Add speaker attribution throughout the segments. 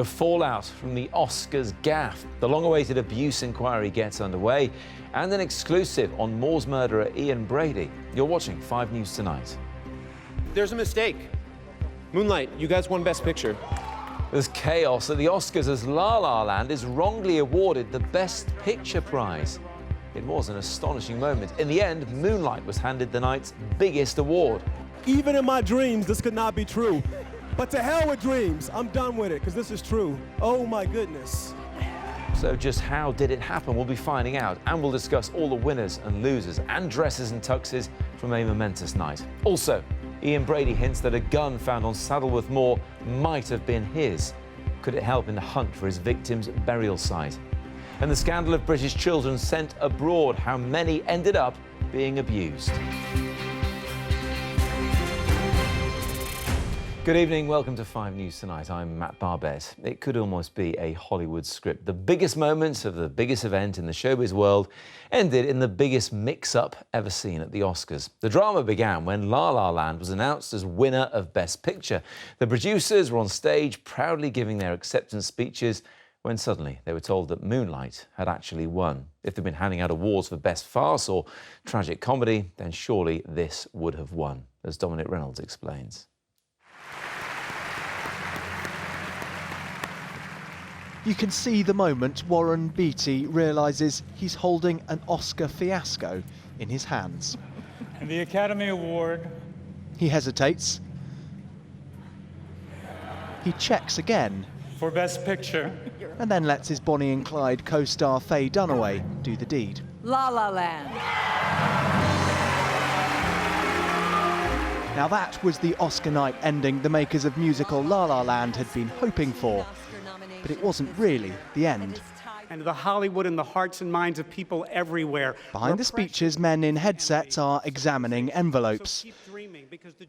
Speaker 1: The fallout from the Oscars gaffe, the long-awaited abuse inquiry gets underway, and an exclusive on Moore's murderer Ian Brady. You're watching 5 News Tonight.
Speaker 2: There's a mistake. Moonlight, you guys won Best Picture.
Speaker 1: There's chaos at the Oscars as La La Land is wrongly awarded the Best Picture prize. It was an astonishing moment. In the end, Moonlight was handed the night's biggest award.
Speaker 3: Even in my dreams, this could not be true. But to hell with dreams. I'm done with it, because this is true. Oh my goodness.
Speaker 1: So just how did it happen? We'll be finding out, and we'll discuss all the winners and losers and dresses and tuxes from a momentous night. Also, Ian Brady hints that a gun found on Saddleworth Moor might have been his. Could it help in the hunt for his victim's burial site? And the scandal of British children sent abroad, how many ended up being abused. Good evening, welcome to 5 News Tonight. I'm Matt Barbet. It could almost be a Hollywood script. The biggest moments of the biggest event in the showbiz world ended in the biggest mix-up ever seen at the Oscars. The drama began when La La Land was announced as winner of Best Picture. The producers were on stage proudly giving their acceptance speeches when suddenly they were told that Moonlight had actually won. If they'd been handing out awards for Best Farce or Tragic Comedy, then surely this would have won, as Dominic Reynolds explains.
Speaker 4: You can see the moment Warren Beatty realises he's holding an Oscar fiasco in his hands.
Speaker 5: And the Academy Award.
Speaker 4: He hesitates. He checks again.
Speaker 5: For Best Picture.
Speaker 4: And then lets his Bonnie and Clyde co-star Faye Dunaway do the deed.
Speaker 6: La La Land.
Speaker 4: Now that was the Oscar night ending the makers of musical La La Land had been hoping for. But it wasn't really the end.
Speaker 7: And the Hollywood in the hearts and minds of people everywhere.
Speaker 4: Behind the speeches, men in headsets are examining envelopes.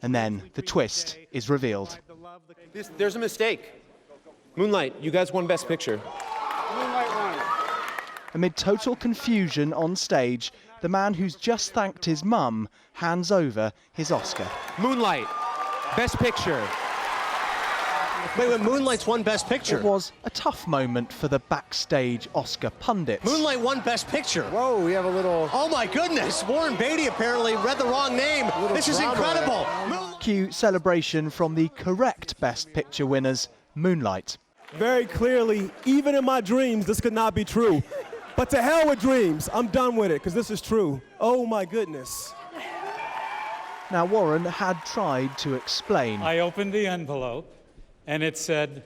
Speaker 4: And then the twist is revealed.
Speaker 2: There's a mistake. Moonlight, you guys won Best Picture.
Speaker 7: Moonlight won.
Speaker 4: Amid total confusion on stage, the man who's just thanked his mum hands over his Oscar.
Speaker 2: Moonlight, Best Picture.
Speaker 8: Wait, Moonlight's won Best Picture.
Speaker 4: It was a tough moment for the backstage Oscar pundits.
Speaker 8: Moonlight won Best Picture.
Speaker 3: Whoa, we have a little...
Speaker 8: Oh my goodness, Warren Beatty apparently read the wrong name. This is incredible.
Speaker 4: Cue celebration from the correct Best Picture winners, Moonlight.
Speaker 3: Very clearly, even in my dreams, this could not be true. But to hell with dreams. I'm done with it, because this is true. Oh my goodness.
Speaker 4: Now, Warren had tried to explain.
Speaker 5: I opened the envelope and it said,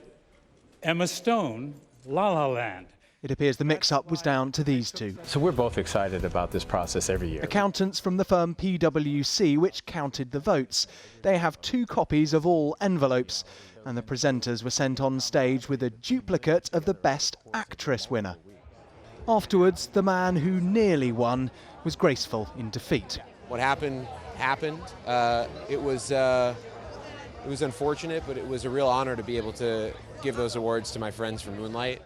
Speaker 5: Emma Stone, La La Land.
Speaker 4: It appears the mix-up was down to these two.
Speaker 9: So we're both excited about this process every year.
Speaker 4: Accountants from the firm PwC, which counted the votes. They have 2 copies of all envelopes, and the presenters were sent on stage with a duplicate of the Best Actress winner. Afterwards, the man who nearly won was graceful in defeat.
Speaker 2: What happened, happened. It was unfortunate, but it was a real honor to be able to give those awards to my friends from Moonlight.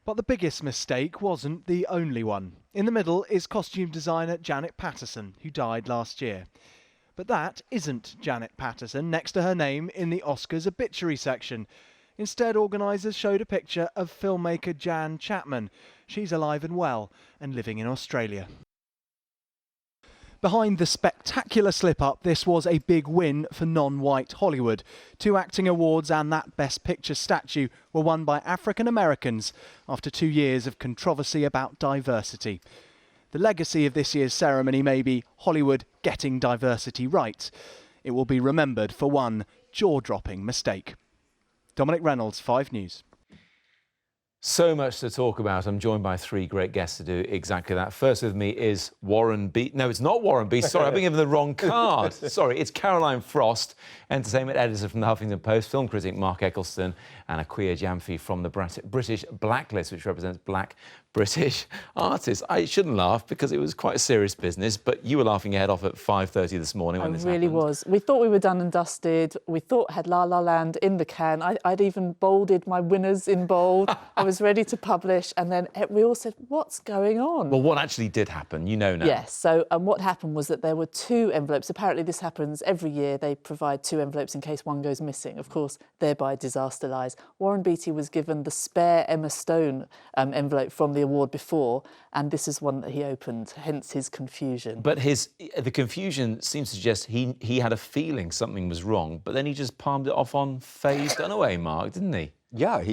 Speaker 4: But the biggest mistake wasn't the only one. In the middle is costume designer Janet Patterson, who died last year. But that isn't Janet Patterson next to her name in the Oscars obituary section. Instead, organisers showed a picture of filmmaker Jan Chapman. She's alive and well and living in Australia. Behind the spectacular slip-up, this was a big win for non-white Hollywood. 2 acting awards and that Best Picture statue were won by African Americans after 2 years of controversy about diversity. The legacy of this year's ceremony may be Hollywood getting diversity right. It will be remembered for one jaw-dropping mistake. Dominic Reynolds, 5 News.
Speaker 1: So much to talk about. I'm joined by 3 great guests to do exactly that. First with me is Warren Beatty. No, it's not Warren Beatty. Sorry, I've been given the wrong card. Sorry, it's Caroline Frost, entertainment editor from the Huffington Post, film critic Mark Eccleston, and a queer Jamfi from the British Blacklist, which represents black British artists. I shouldn't laugh because it was quite serious business, but you were laughing your head off at 5:30 this morning when this happened.
Speaker 6: I really was. We thought we were done and dusted. We thought had La La Land in the can. I'd even bolded my winners in bold. I was ready to publish, and then we all said, what's going on?
Speaker 1: Well, what actually did happen, you know now.
Speaker 6: Yes, so what happened was that there were 2 envelopes. Apparently this happens every year. They provide 2 envelopes in case one goes missing. Of course, thereby disaster lies. Warren Beatty was given the spare Emma Stone envelope from the award before, and this is one that he opened, hence his confusion.
Speaker 1: But the confusion seems to suggest he had a feeling something was wrong, but then he just palmed it off on Faye's Dunaway, Mark, didn't he?
Speaker 10: Yeah,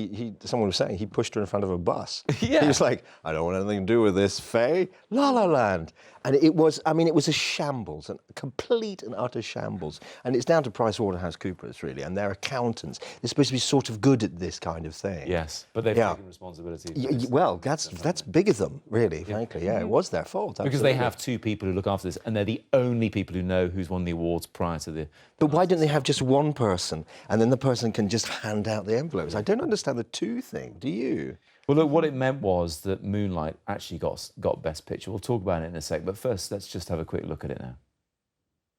Speaker 10: someone was saying he pushed her in front of a bus.
Speaker 1: Yeah.
Speaker 10: He was like, I don't want anything to do with this, Faye. La La Land. And it was a shambles, a complete and utter shambles. And it's down to PricewaterhouseCoopers, really, and their accountants. They're supposed to be sort of good at this kind of thing.
Speaker 1: Yes, but they've taken responsibility.
Speaker 10: Well, that's big of them, really, frankly. Yeah, it was their fault. Absolutely.
Speaker 1: Because they have 2 people who look after this, and they're the only people who know who's won the awards prior to the...
Speaker 10: But why don't they have just one person, and then the person can just hand out the envelopes? I don't understand the 2 thing, do you?
Speaker 1: Well, look, what it meant was that Moonlight actually got Best Picture. We'll talk about it in a sec, but first, let's just have a quick look at it now.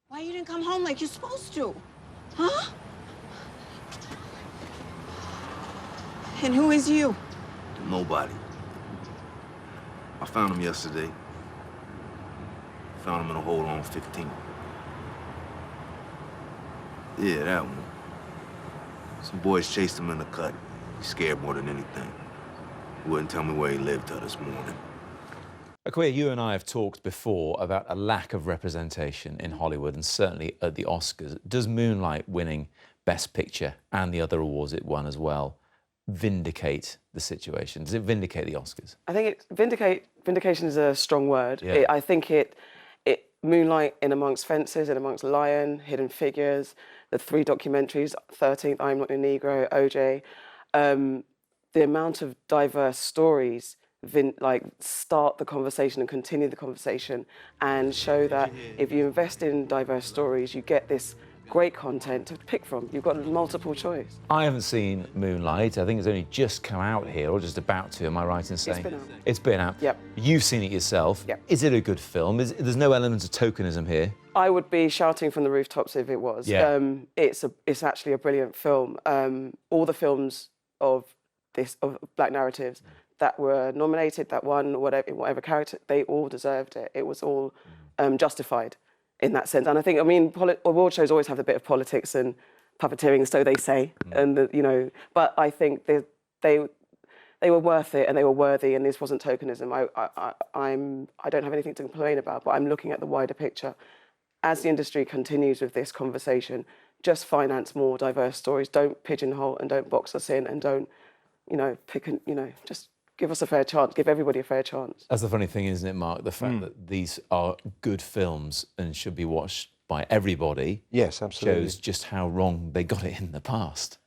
Speaker 11: Why you didn't come home like you're supposed to? Huh? And who is you?
Speaker 12: Nobody. I found him yesterday. Found him in a hole on 15. Yeah, that one. Some boys chased him in the cut. He's scared more than anything. He wouldn't tell me where he lived till this morning.
Speaker 1: Akua, you and I have talked before about a lack of representation in Hollywood, and certainly at the Oscars. Does Moonlight winning Best Picture and the other awards it won as well vindicate the situation? Does it vindicate the Oscars?
Speaker 13: I think vindication is a strong word.
Speaker 1: Yeah.
Speaker 13: I think it Moonlight, in amongst Fences, in amongst Lion, Hidden Figures, the 3 documentaries, 13th, I'm Not a Negro, OJ, the amount of diverse stories start the conversation and continue the conversation and show that if you invest in diverse stories, you get this great content to pick from. You've got multiple choice.
Speaker 1: I haven't seen Moonlight. I think it's only just come out here, or just about to. Am I right in saying?
Speaker 13: It's been out.
Speaker 1: It's been out.
Speaker 13: Yep.
Speaker 1: You've seen it yourself.
Speaker 13: Yep.
Speaker 1: Is it a good film? There's no element of tokenism here.
Speaker 13: I would be shouting from the rooftops if it was.
Speaker 1: Yeah.
Speaker 13: It's actually a brilliant film. All the films of Black narratives that were nominated, that won, whatever character, they all deserved it. It was all justified in that sense. And I think, award shows always have a bit of politics and puppeteering, so they say, but I think they were worth it and they were worthy, and this wasn't tokenism. I don't have anything to complain about, but I'm looking at the wider picture. As the industry continues with this conversation, just finance more diverse stories. Don't pigeonhole and don't box us in, and don't, just give us a fair chance, give everybody a fair chance.
Speaker 1: That's the funny thing, isn't it, Mark? The fact that these are good films and should be watched by everybody.
Speaker 10: Yes, absolutely.
Speaker 1: Shows just how wrong they got it in the past.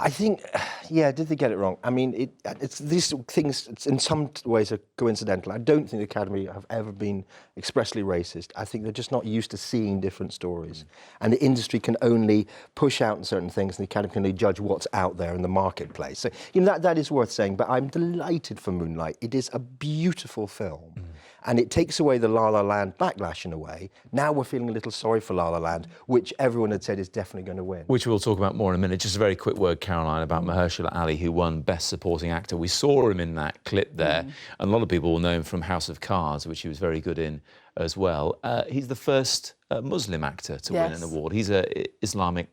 Speaker 10: I think, did they get it wrong? I mean, it's these things in some ways are coincidental. I don't think the Academy have ever been expressly racist. I think they're just not used to seeing different stories. And the industry can only push out certain things, and the Academy can only judge what's out there in the marketplace. So, that is worth saying, but I'm delighted for Moonlight. It is a beautiful film. And it takes away the La La Land backlash in a way. Now we're feeling a little sorry for La La Land, which everyone had said is definitely going to win.
Speaker 1: Which we'll talk about more in a minute. Just a very quick word, Caroline, about Mahershala Ali, who won Best Supporting Actor. We saw him in that clip there, and a lot of people will know him from House of Cards, which he was very good in as well. He's the first Muslim actor to win an award. He's an Islamic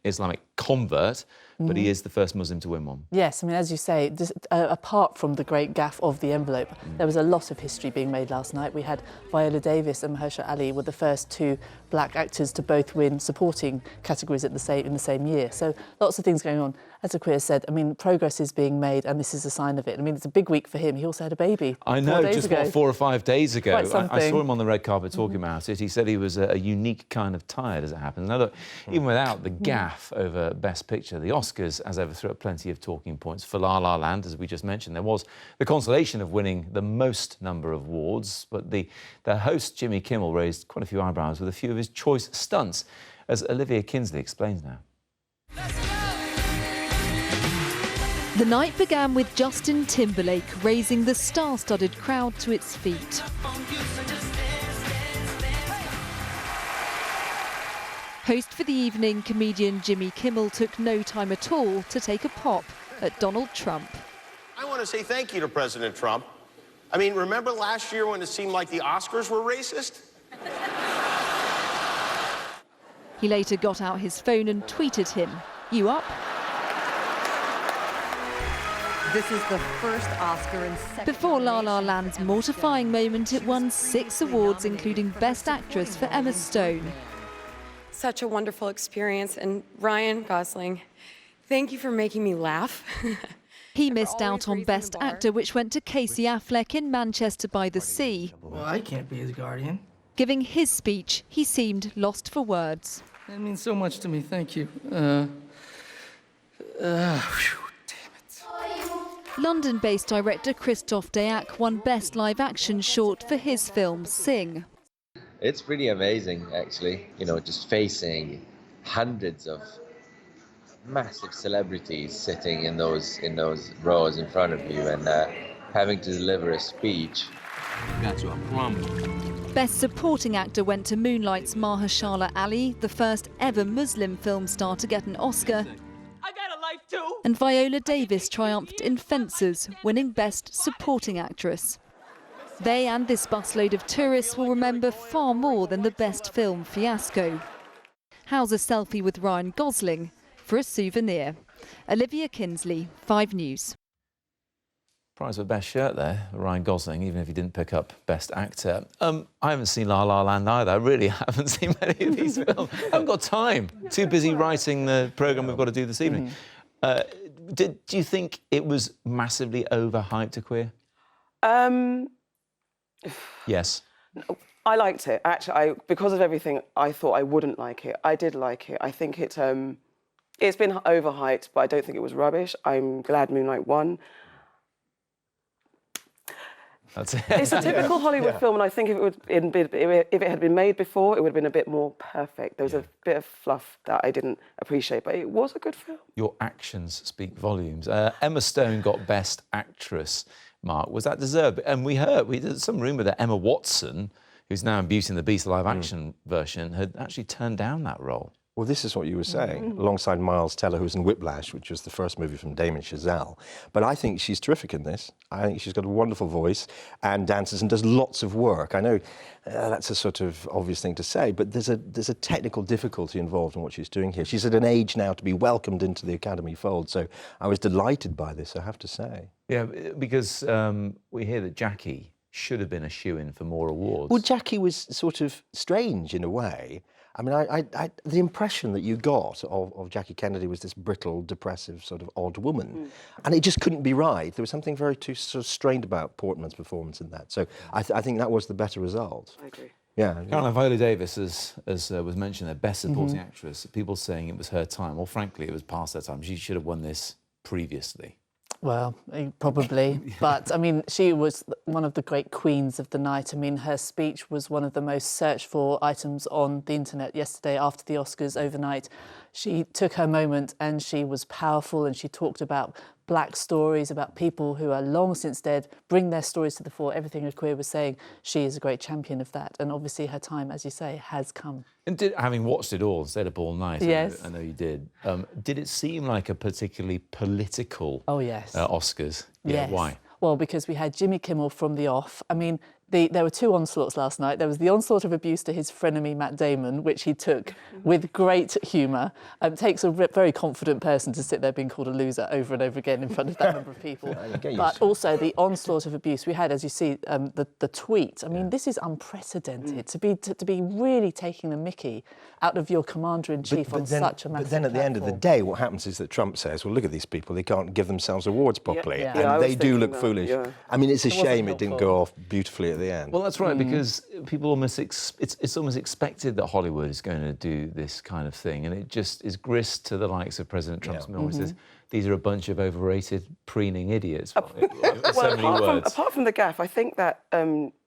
Speaker 1: convert, but he is the first Muslim to win one.
Speaker 6: Yes, I mean, as you say, apart from the great gaffe of the envelope, there was a lot of history being made last night. We had Viola Davis and Mahershala Ali were the first 2 black actors to both win supporting categories in the same year. So lots of things going on. As Akua said, I mean, progress is being made, and this is a sign of it. I mean, it's a big week for him. He also had a baby.
Speaker 1: I know, just 4 or 5 days ago.
Speaker 6: Quite something.
Speaker 1: I saw him on the red carpet talking about it. He said he was a unique kind of tired, as it happens. Now, look, even without the gaffe over Best Picture, the Oscars, as ever, threw up plenty of talking points. For La La Land, as we just mentioned, there was the consolation of winning the most number of awards, but the host, Jimmy Kimmel, raised quite a few eyebrows with a few of his choice stunts, as Olivia Kinsley explains now.
Speaker 14: The night began with Justin Timberlake raising the star-studded crowd to its feet. Host for the evening, comedian Jimmy Kimmel took no time at all to take a pop at Donald Trump.
Speaker 15: I want
Speaker 8: want to say thank you to President Trump. I mean, remember last year when it seemed like the Oscars were racist?
Speaker 14: He later got out his phone and tweeted him, "You up?"
Speaker 15: This is the first Oscar in
Speaker 14: Before La La Land's mortifying moment, it won 6 awards, including Best Actress for Emma Stone.
Speaker 16: Such a wonderful experience, and Ryan Gosling, thank you for making me laugh.
Speaker 14: He missed out on Best Actor, which went to Casey Affleck in Manchester by the Sea.
Speaker 17: Well, I can't be his guardian.
Speaker 14: Giving his speech, he seemed lost for words.
Speaker 17: That means so much to me, thank you.
Speaker 14: London-based director Christophe Dayac won Best Live Action Short for his film Sing.
Speaker 18: It's pretty amazing, actually. You know, just facing hundreds of massive celebrities sitting in those rows in front of you and having to deliver a speech.
Speaker 12: Got you, I promise.
Speaker 14: Best Supporting Actor went to Moonlight's Mahershala Ali, the first ever Muslim film star to get an Oscar.
Speaker 19: I got a life too.
Speaker 14: And Viola Davis triumphed in Fences, winning Best Supporting Actress. They and this busload of tourists will remember far more than the best film Fiasco. How's a selfie with Ryan Gosling for a souvenir? Olivia Kinsley, 5 News.
Speaker 1: Prize for best shirt there, Ryan Gosling, even if he didn't pick up Best Actor. I haven't seen La La Land either. I really haven't seen many of these films. I haven't got time. Too busy writing the programme we've got to do this evening. Do you think it was massively overhyped, A Queer? Yes.
Speaker 13: I liked it. Actually, because of everything, I thought I wouldn't like it. I did like it. I think it's been overhyped, but I don't think it was rubbish. I'm glad Moonlight won.
Speaker 1: That's it.
Speaker 13: It's a typical Hollywood film, and I think if it had been made before, it would have been a bit more perfect. There was a bit of fluff that I didn't appreciate, but it was a good film.
Speaker 1: Your actions speak volumes. Emma Stone got Best Actress. Mark, was that deserved? And we did some rumour that Emma Watson, who's now in Beauty and the Beast live action version, had actually turned down that role.
Speaker 10: Well, this is what you were saying, alongside Miles Teller, who's in Whiplash, which was the first movie from Damien Chazelle. But I think she's terrific in this. I think she's got a wonderful voice and dances and does lots of work. I know that's a sort of obvious thing to say, but there's a technical difficulty involved in what she's doing here. She's at an age now to be welcomed into the Academy fold, so I was delighted by this, I have to say.
Speaker 1: Yeah, because we hear that Jackie should have been a shoo-in for more awards.
Speaker 10: Well, Jackie was sort of strange in a way. I mean, the impression that you got of Jackie Kennedy was this brittle, depressive, sort of odd woman. And it just couldn't be right. There was something very too sort of strained about Portman's performance in that. So I think that was the better result.
Speaker 13: I agree.
Speaker 10: Yeah.
Speaker 1: Caroline, Viola Davis, as was mentioned there, Best Supporting Actress. People saying it was her time. Well, frankly, it was past her time. She should have won this previously.
Speaker 6: Well, probably. But, I mean, she was one of the great queens of the night. I mean, her speech was one of the most searched for items on the internet yesterday after the Oscars overnight. She took her moment and she was powerful, and she talked about black stories, about people who are long since dead, bring their stories to the fore. Everything A Queer was saying, she is a great champion of that. And obviously her time, as you say, has come.
Speaker 1: And having watched it all, stayed up all night,
Speaker 6: yes.
Speaker 1: I know you did, did it seem like a particularly political Oscars?
Speaker 6: Yes.
Speaker 1: Why?
Speaker 6: Well, because we had Jimmy Kimmel from The Off. I mean, there were 2 onslaughts last night. There was the onslaught of abuse to his frenemy Matt Damon, which he took with great humour. It takes a very confident person to sit there being called a loser over and over again in front of that number of people. But also the onslaught of abuse. We had, as you see, the tweet. I mean, this is unprecedented, to be really taking the mickey out of your commander-in-chief on such a massive
Speaker 10: But then at the end of the day, what happens is that Trump says, well, look at these people, they can't give themselves awards properly. And they do look foolish. I mean, it's a shame it didn't go off beautifully at the end.
Speaker 1: Well, that's right, because people almost it's almost expected that Hollywood is going to do this kind of thing, and it just is grist to the likes of President Trump's mill. Says these are a bunch of overrated, preening idiots.
Speaker 13: Apart from the gaffe, I think that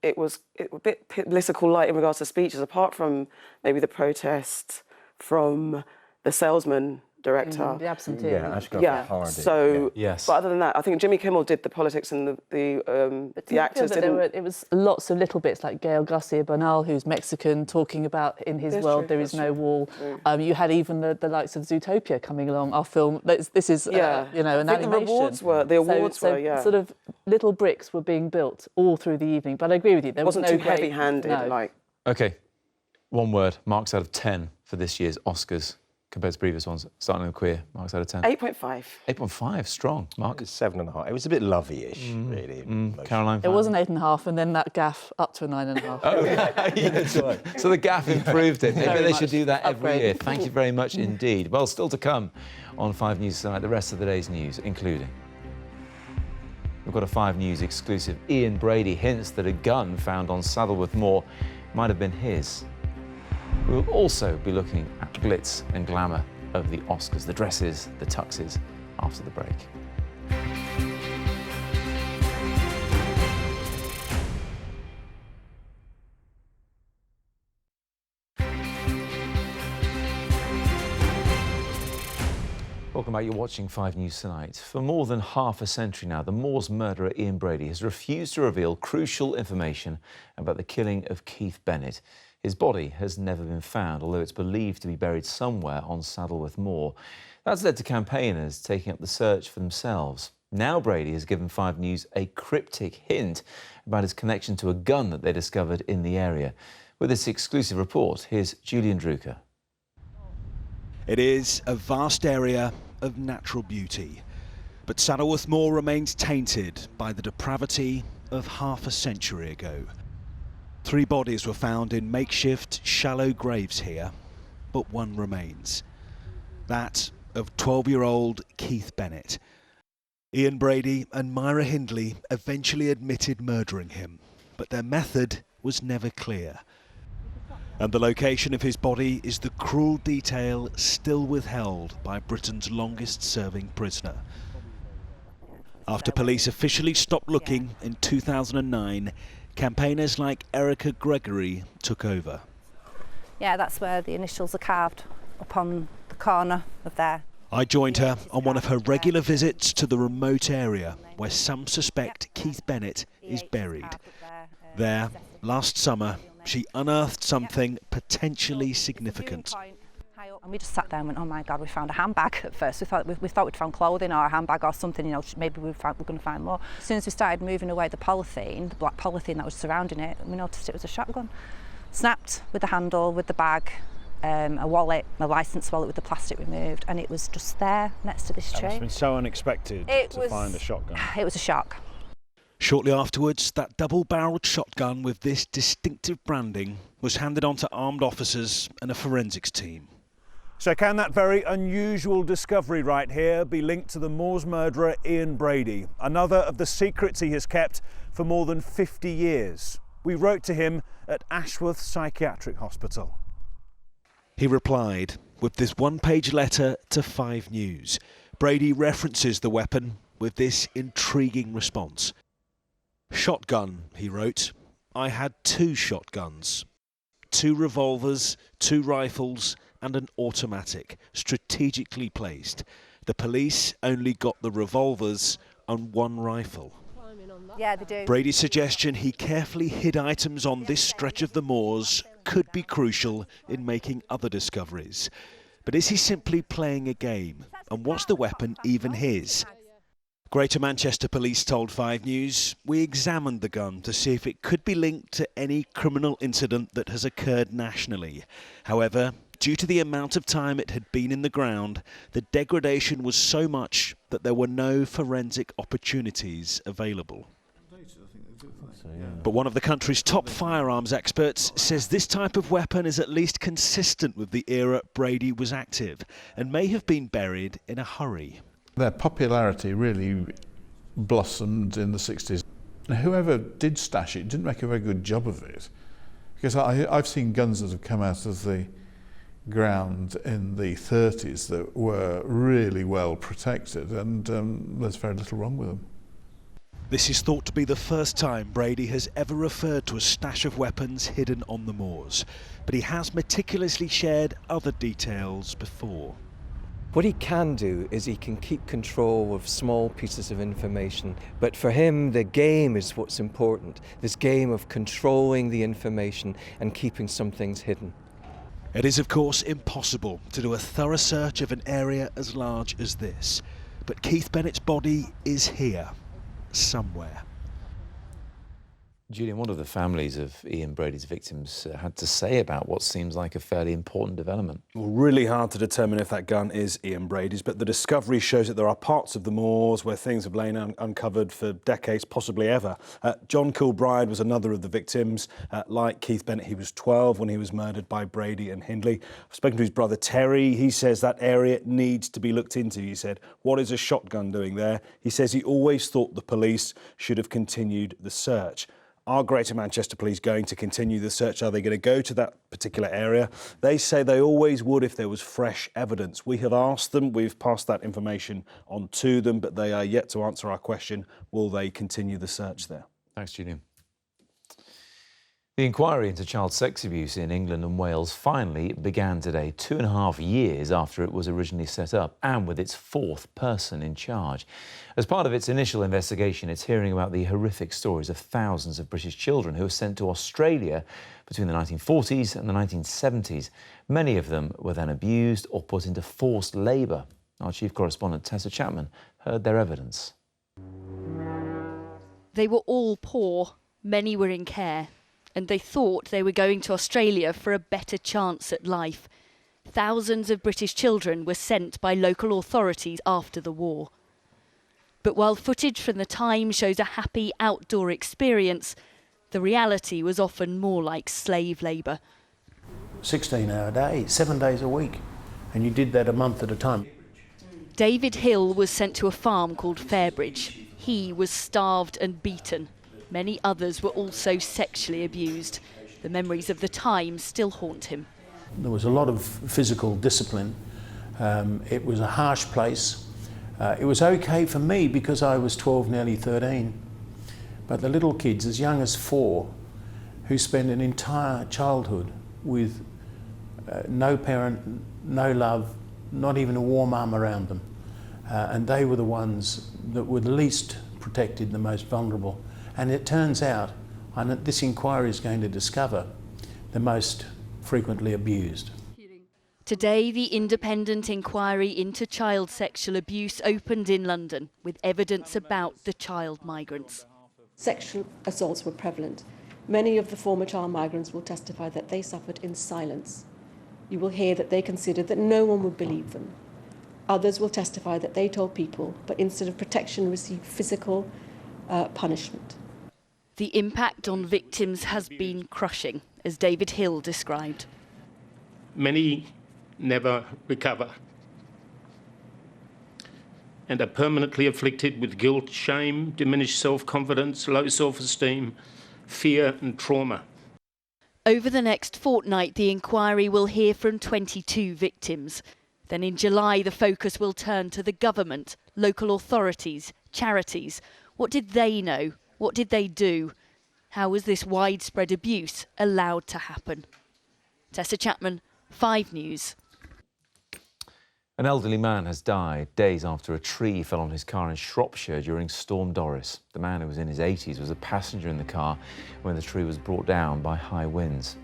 Speaker 13: it was a bit political light in regards to speeches. Apart from maybe the protests from the salesman director.
Speaker 6: The absentee.
Speaker 10: Yeah, Ashgraf Hardy.
Speaker 13: So,
Speaker 1: Yes.
Speaker 13: but other than that, I think Jimmy Kimmel did the politics and the actors didn't.
Speaker 6: It was lots of little bits like Gael Garcia Bernal, who's Mexican, talking about in his world there is no wall. You had even the likes of Zootopia coming along. Our film. This is an animation.
Speaker 13: The awards were
Speaker 6: sort of little bricks were being built all through the evening. But I agree with you. There
Speaker 13: wasn't
Speaker 6: was no
Speaker 13: too heavy-handed.
Speaker 1: Okay, one word. Marks out of 10 for this year's Oscars compared to previous ones. Starting with queer, marks out of 10.
Speaker 13: 8.5.
Speaker 1: 8.5, strong. Mark?
Speaker 10: It was 7.5. It was a bit lovey-ish, really.
Speaker 1: Caroline?
Speaker 6: It was an 8.5, and then that gaff up to a 9.5.
Speaker 1: Oh, yeah, that's right. So the gaff improved it. Maybe they should do that every year. Thank you very much indeed. Well, still to come on 5 News tonight, the rest of the day's news, including... We've got a 5 News exclusive. Ian Brady hints that a gun found on Saddleworth Moor might have been his. We'll also be looking at glitz and glamour of the Oscars, the dresses, the tuxes, after the break. Welcome back. You're watching 5 News tonight. For more than half a century now, the Moors murderer Ian Brady has refused to reveal crucial information about the killing of Keith Bennett. His body has never been found, although it's believed to be buried somewhere on Saddleworth Moor. That's led to campaigners taking up the search for themselves. Now Brady has given 5 News a cryptic hint about his connection to a gun that they discovered in the area. With this exclusive report, here's Julian Drucker.
Speaker 20: It is a vast area of natural beauty, but Saddleworth Moor remains tainted by the depravity of half a century ago. 3 bodies were found in makeshift, shallow graves here, but one remains. That of 12-year-old Keith Bennett. Ian Brady and Myra Hindley eventually admitted murdering him, but their method was never clear. And the location of his body is the cruel detail still withheld by Britain's longest-serving prisoner. After police officially stopped looking in 2009, campaigners like Erica Gregory took over.
Speaker 21: Yeah, that's where the initials are carved up on the corner of there.
Speaker 20: I joined her on one of her regular visits to the remote area where some suspect Keith Bennett is buried. There, last summer, she unearthed something potentially significant.
Speaker 21: And we just sat there and went, oh my God, we found a handbag at first. We thought we'd found clothing or a handbag or something, you know, maybe we're going to find more. As soon as we started moving away the polythene, the black polythene that was surrounding it, we noticed it was a shotgun. Snapped with the handle, with the bag, a wallet, a licence wallet with the plastic removed, and it was just there next to this tree.
Speaker 9: It must have been so unexpected to find a shotgun.
Speaker 21: It was a shock.
Speaker 20: Shortly afterwards, that double-barrelled shotgun with this distinctive branding was handed on to armed officers and a forensics team.
Speaker 22: So can that very unusual discovery right here be linked to the Moors murderer Ian Brady, another of the secrets he has kept for more than 50 years? We wrote to him at Ashworth Psychiatric Hospital.
Speaker 20: He replied with this one-page letter to 5 News. Brady references the weapon with this intriguing response. Shotgun, he wrote. I had 2 shotguns. 2 revolvers, 2 rifles and an automatic, strategically placed. The police only got the revolvers and 1 rifle.
Speaker 21: Yeah, they do.
Speaker 20: Brady's suggestion he carefully hid items on this stretch of the moors could be crucial in making other discoveries. But is he simply playing a game? And was the weapon even his? Greater Manchester Police told 5 News, we examined the gun to see if it could be linked to any criminal incident that has occurred nationally. However, due to the amount of time it had been in the ground, the degradation was so much that there were no forensic opportunities available. But one of the country's top firearms experts says this type of weapon is at least consistent with the era Brady was active and may have been buried in a hurry.
Speaker 23: Their popularity really blossomed in the 60s. Whoever did stash it didn't make a very good job of it, because I've seen guns that have come out of the ground in the 30s that were really well protected, and there's very little wrong with them.
Speaker 20: This is thought to be the first time Brady has ever referred to a stash of weapons hidden on the moors, but he has meticulously shared other details before.
Speaker 3: What he can do is he can keep control of small pieces of information, but for him the game is what's important, this game of controlling the information and keeping some things hidden.
Speaker 20: It is of course impossible to do a thorough search of an area as large as this, but Keith Bennett's body is here, somewhere.
Speaker 1: Julian, what have the families of Ian Brady's victims had to say about what seems like a fairly important development?
Speaker 22: Well, really hard to determine if that gun is Ian Brady's, but the discovery shows that there are parts of the moors where things have lain uncovered for decades, possibly ever. John Kilbride was another of the victims. Like Keith Bennett, he was 12 when he was murdered by Brady and Hindley. I've spoken to his brother Terry. He says that area needs to be looked into. He said, what is a shotgun doing there? He says he always thought the police should have continued the search. Are Greater Manchester Police going to continue the search? Are they going to go to that particular area? They say they always would if there was fresh evidence. We have asked them, we've passed that information on to them, but they are yet to answer our question, will they continue the search there?
Speaker 1: Thanks, Julian. The inquiry into child sex abuse in England and Wales finally began today, 2.5 years after it was originally set up, and with its fourth person in charge. As part of its initial investigation, it's hearing about the horrific stories of thousands of British children who were sent to Australia between the 1940s and the 1970s. Many of them were then abused or put into forced labour. Our chief correspondent, Tessa Chapman, heard their evidence.
Speaker 14: They were all poor, many were in care, and they thought they were going to Australia for a better chance at life. Thousands of British children were sent by local authorities after the war. But while footage from the time shows a happy outdoor experience, the reality was often more like slave labour.
Speaker 5: 16-hour day, 7 days a week, and you did that a month at a time.
Speaker 14: David Hill was sent to a farm called Fairbridge. He was starved and beaten. Many others were also sexually abused. The memories of the time still haunt him.
Speaker 5: There was a lot of physical discipline. It was a harsh place. It was okay for me because I was 12, nearly 13. But the little kids, as young as 4, who spend an entire childhood with no parent, no love, not even a warm arm around them. And they were the ones that were the least protected, the most vulnerable. And it turns out, and this inquiry is going to discover, the most frequently abused.
Speaker 14: Today, the independent inquiry into child sexual abuse opened in London with evidence about the child migrants.
Speaker 7: Sexual assaults were prevalent. Many of the former child migrants will testify that they suffered in silence. You will hear that they considered that no one would believe them. Others will testify that they told people, but instead of protection received physical punishment.
Speaker 14: The impact on victims has been crushing, as David Hill described.
Speaker 24: Many never recover and are permanently afflicted with guilt, shame, diminished self-confidence, low self-esteem, fear and trauma.
Speaker 14: Over the next fortnight, the inquiry will hear from 22 victims. Then in July, the focus will turn to the government, local authorities, charities. What did they know? What did they do? How was this widespread abuse allowed to happen? Tessa Chapman, 5 News.
Speaker 1: An elderly man has died days after a tree fell on his car in Shropshire during Storm Doris. The man, who was in his 80s, was a passenger in the car when the tree was brought down by high winds.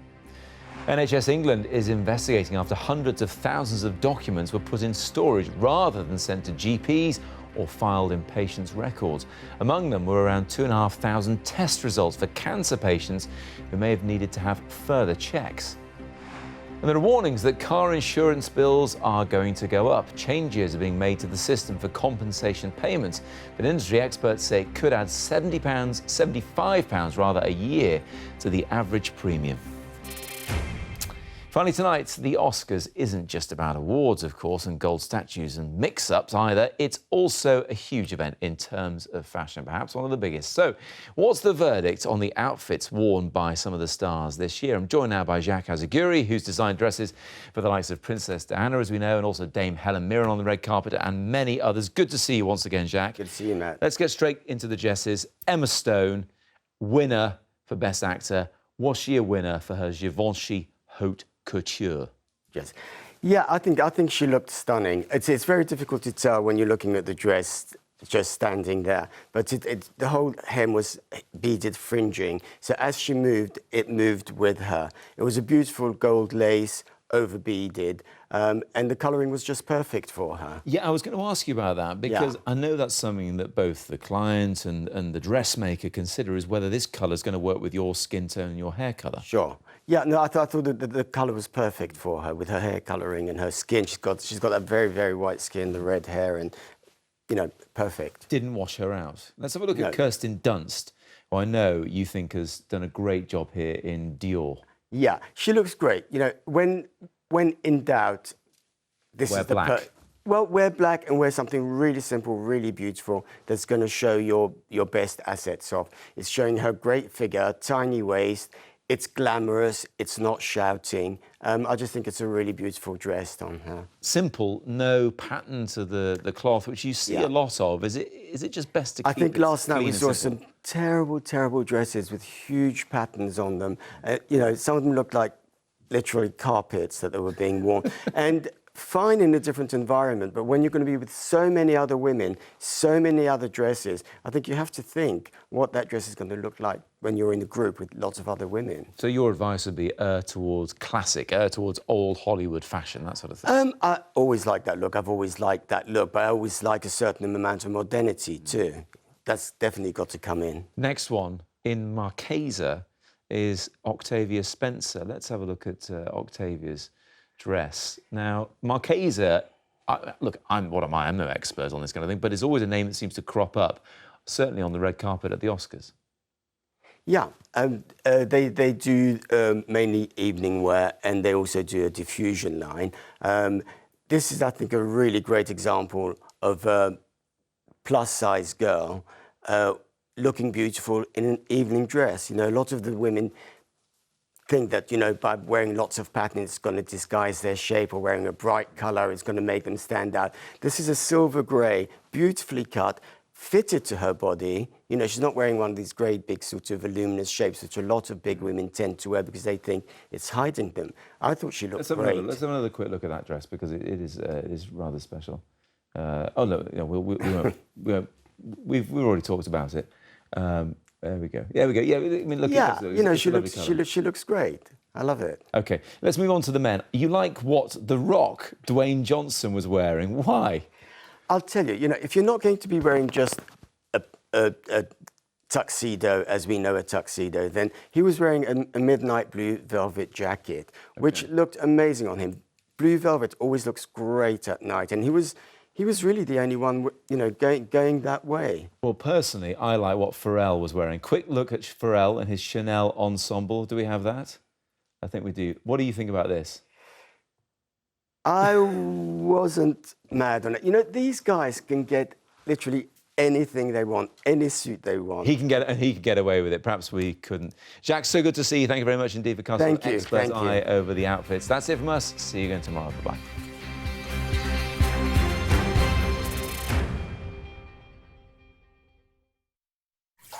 Speaker 1: NHS England is investigating after hundreds of thousands of documents were put in storage rather than sent to GPs or filed in patients' records. Among them were around 2,500 test results for cancer patients who may have needed to have further checks. And there are warnings that car insurance bills are going to go up. Changes are being made to the system for compensation payments, but industry experts say it could add £75 rather a year to the average premium. Finally tonight, the Oscars isn't just about awards, of course, and gold statues and mix-ups either. It's also a huge event in terms of fashion, perhaps one of the biggest. So, what's the verdict on the outfits worn by some of the stars this year? I'm joined now by Jacques Azaguri, who's designed dresses for the likes of Princess Diana, as we know, and also Dame Helen Mirren on the red carpet, and many others. Good to see you once again, Jacques.
Speaker 25: Good to see you, Matt.
Speaker 1: Let's get straight into the Jesses. Emma Stone, winner for Best Actor. Was she a winner for her Givenchy Haute Couture?
Speaker 25: Yes.
Speaker 2: Yeah, I think she looked stunning. It's very difficult to tell when you're looking at the dress just standing there, but the whole hem was beaded fringing, so as she moved, it moved with her. It was a beautiful gold lace, over beaded, and the colouring was just perfect for her.
Speaker 1: Yeah, I was going to ask you about that because I know that's something that both the client and the dressmaker consider is whether this colour is going to work with your skin tone and your hair colour.
Speaker 2: Sure. Yeah, no, I thought that the colour was perfect for her with her hair colouring and her skin. She's got that very, very white skin, the red hair, and, you know, perfect.
Speaker 1: Didn't wash her out. Let's have a look at Kirsten Dunst, who I know you think has done a great job here in Dior.
Speaker 2: Yeah, she looks great. You know, when in doubt,
Speaker 1: wear black.
Speaker 2: Well, wear black and wear something really simple, really beautiful that's going to show your best assets off. It's showing her great figure, tiny waist. It's glamorous. It's not shouting. I just think it's a really beautiful dress on her.
Speaker 1: Simple, no pattern to the cloth, which you see a lot of. Is it just best to keep
Speaker 2: I think
Speaker 1: it
Speaker 2: last night
Speaker 1: clean
Speaker 2: we
Speaker 1: and
Speaker 2: saw
Speaker 1: simple?
Speaker 2: some terrible dresses with huge patterns on them. You know, some of them looked like literally carpets that they were being worn. And fine in a different environment, but when you're going to be with so many other women, so many other dresses, I think you have to think what that dress is going to look like when you're in a group with lots of other women.
Speaker 1: So your advice would be towards classic, towards old Hollywood fashion, that sort of thing?
Speaker 2: I always like that look. I've always liked that look, but I always like a certain amount of modernity too. That's definitely got to come in.
Speaker 1: Next one, in Marchesa, is Octavia Spencer. Let's have a look at Octavia's dress. Now, Marchesa, look, I'm no expert on this kind of thing, but it's always a name that seems to crop up, certainly on the red carpet at the Oscars.
Speaker 2: Yeah, they do mainly evening wear, and they also do a diffusion line. This is, I think, a really great example of a plus-size girl looking beautiful in an evening dress. You know, a lot of the women think that, you know, by wearing lots of pattern, it's going to disguise their shape, or wearing a bright colour is going to make them stand out. This is a silver grey, beautifully cut, fitted to her body. You know, she's not wearing one of these great big sort of voluminous shapes, which a lot of big women tend to wear because they think it's hiding them. I thought she looked great.
Speaker 1: Let's have another quick look at that dress because it is rather special. Oh no, you know, we've already talked about it. There we go. There we go. Yeah, I mean, look at this.
Speaker 2: You know, she looks great. I love it.
Speaker 1: Okay, let's move on to the men. You like what The Rock, Dwayne Johnson, was wearing. Why?
Speaker 2: I'll tell you, you know, if you're not going to be wearing just a tuxedo, as we know a tuxedo, then he was wearing a midnight blue velvet jacket, which looked amazing on him. Blue velvet always looks great at night, and he was really the only one, you know, going that way.
Speaker 1: Well, personally, I like what Pharrell was wearing. Quick look at Pharrell and his Chanel ensemble. Do we have that? I think we do. What do you think about this?
Speaker 2: I wasn't mad on it. You know, these guys can get literally anything they want, any suit they want.
Speaker 1: He can get away with it. Perhaps we couldn't. Jacques, so good to see you. Thank you very much indeed for casting an expert eye over the outfits. That's it from us. See you again tomorrow. Bye-bye.